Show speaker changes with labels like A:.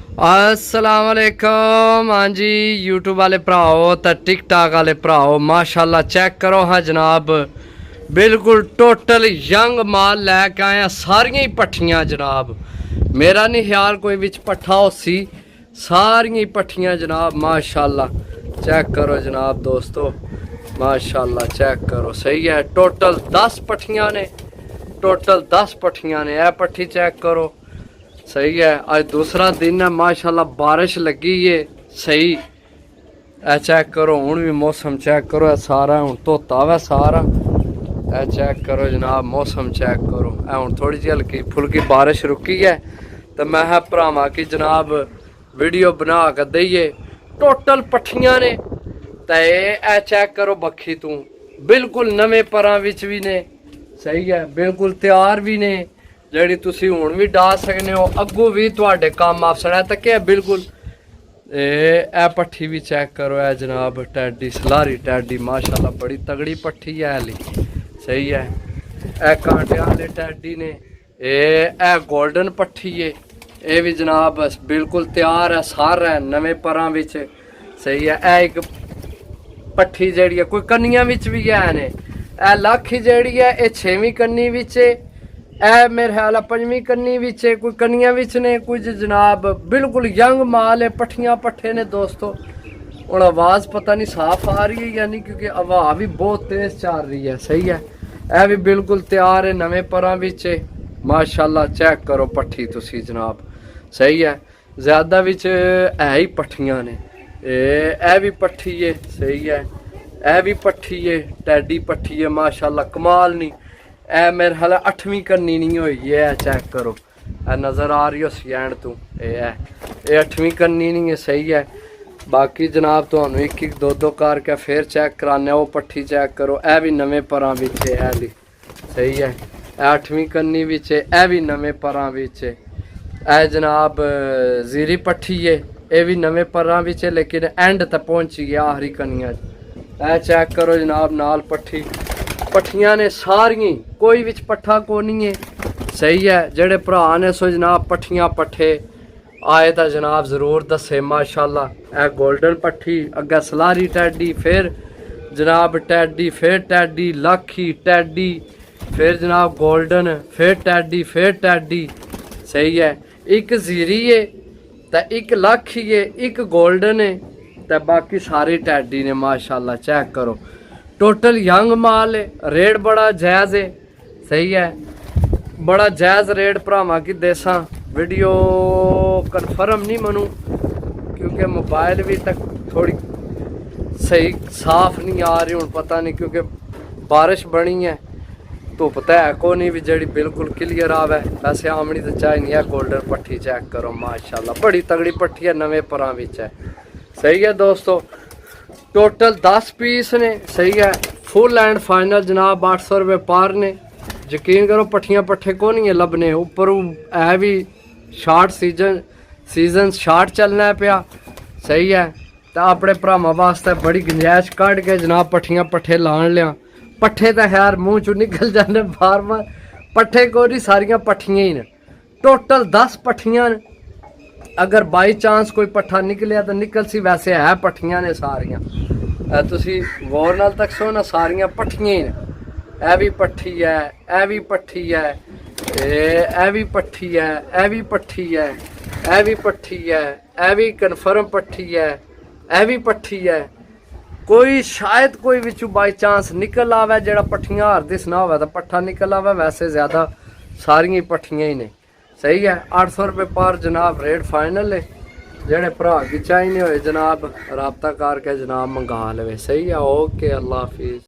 A: अस्सलाम वालेकुम। हाँ जी, यूट्यूब वाले भराओ तो टिकटॉक वाले भराओ, माशाल्लाह चेक करो हाँ जनाब, बिल्कुल टोटल यंग माल लैके आए सारियां ही पट्ठियां जनाब। मेरा नहीं ख्याल कोई बिच पट्ठा होसी, सारियां ही पट्ठियां जनाब माशाल्लाह। चेक करो जनाब दोस्तों, माशाल्लाह चेक करो, सही है। टोटल 10 पट्ठियां ने, टोटल 10 पट्ठियां ने। यह पट्ठी चेक करो, सही है। आज दूसरा दिन है माशाल्लाह, बारिश लगी है सही। ए चेक करो, हूँ भी मौसम चेक करो, सारा हूँ धोता वा सारा। ए चेक करो जनाब, मौसम चेक करो। ए हूँ थोड़ी जी हल्की फुल्की बारिश रुकी है, तो मैं भरावां की जनाब वीडियो बना के दईए। टोटल पट्ठियां ने, तो ए चेक करो बखी तू, बिल्कुल नवे परां विच भी ने, सही है। बिल्कुल तैयार भी ने, ਜਿਹੜੀ ਤੁਸੀਂ ਹੁਣ ਵੀ ਡਾ ਸਕਦੇ ਹੋ, ਅੱਗੋਂ ਵੀ ਤੁਹਾਡੇ ਕੰਮ ਆ ਸਕਦਾ। ਤਾਂ ਕਿ ਬਿਲਕੁਲ ਇਹ ਪੱਠੀ ਵੀ ਚੈੱਕ ਕਰੋ। ਇਹ ਜਨਾਬ ਟੈਡੀ ਸਲਾਰੀ ਟੈਡੀ ਮਾਸ਼ਾਅੱਲਾ ਬੜੀ ਤਗੜੀ ਪੱਠੀ ਹੈ ਹਲੀ, ਸਹੀ ਹੈ। ਇਹ ਕਾਂਟਿਆਂ ਵਾਲੇ ਟੈਡੀ ਨੇ, ਇਹ ਗੋਲਡਨ ਪੱਠੀ ਹੈ। ਇਹ ਵੀ ਜਨਾਬ ਬਿਲਕੁਲ ਤਿਆਰ ਹੈ, ਸਾਰਾ ਹੈ ਨਵੇਂ ਪਰਾਂ ਵਿੱਚ, ਸਹੀ ਹੈ। ਇਹ ਇੱਕ ਪੱਠੀ ਜਿਹੜੀ ਹੈ ਕੋਈ ਕੰਨੀਆਂ ਵਿੱਚ ਵੀ ਹੈ ਨੇ। ਇਹ ਲੱਖੀ ਜਿਹੜੀ ਹੈ ਇਹ 6ਵੀਂ ਕੰਨੀ ਵਿੱਚ ਹੈ। ए मेरे ख्याल 5वीं कन्नी विच, कोई कन्नियां विच ने, कुछ जनाब बिल्कुल यंग माल है। पट्ठियां पट्ठे ने दोस्तों। और आवाज़ पता नहीं साफ आ रही है यानी, क्योंकि हवा भी बहुत तेज़ चल रही है, सही है। ए भी बिल्कुल तैयार है नवे परां विच माशाल्लाह। चेक करो पट्ठी तुसी जनाब, सही है। ज़्यादा विच है ही पट्ठियां ने। ए भी पट्ठी है, सही है। ए भी पट्ठी है, टैडी पट्ठी है माशाल्लाह, कमाल नहीं। ए मेरे ख्याल 8वीं करनी नहीं हुई है। चेक करो, ए नज़र आ रही हो स्टैंड तू, ये 8वीं करनी नहीं है, सही है। बाकी जनाब तो एक एक दो करके फिर चेक कराने। वो पट्ठी चेक करो, ए भी नवे परां विच है, सही है। 8वीं करनी विच, ए भी नवे परां विच। ए जनाब जीरी पट्ठी है, ये भी नवे परां विच, लेकिन एंड तक पहुंची गया आखिरी कनिया। ए चेक करो जनाब, नाल पट्ठी पट्ठियां ने सारियां, कोई विच पट्ठा को नहीं है, सही है। जेड़े भरा ने सो जनाब पट्ठियां पट्ठे आए तो जनाब जरूर दसे माशाल्लाह। ए गोल्डन पट्ठी, अग्गे सलारी टैडी, फिर जनाब टैडी, फिर टैडी, लाखी टैडी, फिर जनाब गोल्डन, फिर टैडी, फिर टैडी, सही है। एक जीरी है तो एक लाखी है, एक गोल्डन है, तो बाकी सारी टैडी ने माशाल्लाह। चेक करो, टोटल यंग माल है। रेट बड़ा जायज़ है, सही है। बड़ा जायज़ रेट भरावां की देसा। वीडियो कन्फर्म नहीं मनू, क्योंकि मोबाइल भी तक थोड़ी सही साफ नहीं आ रही हूँ, पता नहीं क्योंकि बारिश बनी है, धुप तो है को नहीं भी जड़ी बिल्कुल क्लियर आवे। वैसे आमनी तो चाहे नहीं है। गोल्डन पट्ठी चेक करो माशाल्लाह, बड़ी तगड़ी पट्ठी है, नवे परां विच है, सही है दोस्तों। टोटल 10 पीस ने, सही है। फुल एंड फाइनल जनाब 800 रुपये पार ने। यकीन करो पट्ठियां पट्ठे को नहीं है लभने। उपर है भी शार्ट सीजन शार्ट चलना पिया, सही है। तो अपने भरावां वास्ते बड़ी गुंजाइश कढ़ के जनाब पट्ठियां पट्ठे लान लिया। पट्ठे तो खैर मूँह चो निकल जाने बार बार, पट्ठे को नहीं, सारियां पट्ठियां ही ने। टोटल 10 पट्ठियां ने। अगर बाई चांस कोई पट्ठा निकलिया तो निकल सी, वैसे है पट्ठियां ने सारियां। तुसी गौर नाल तक सो ना, सारियां पट्ठियां ही ने। ए भी पट्ठी है, ए भी पट्ठी है, ए भी पट्ठी है, ए भी पट्ठी है, ए भी पट्ठी है, ए भी कन्फर्म पट्ठी है, ए भी पट्ठी है। कोई शायद कोई विचू बाई चांस निकल आवे, जेड़ा पट्ठियां हार दिस ना होवे तो पट्ठा निकल आवे, वैसे ज़्यादा सारियां पट्ठियां ही ने, सही है। 800 रुपये पर जनाब रेट फाइनल है। जेड़े भरा की चाहिए होए जनाब रबता करके जनाब मंगा लवे, सही है। ओके, अल्लाह हाफिज़।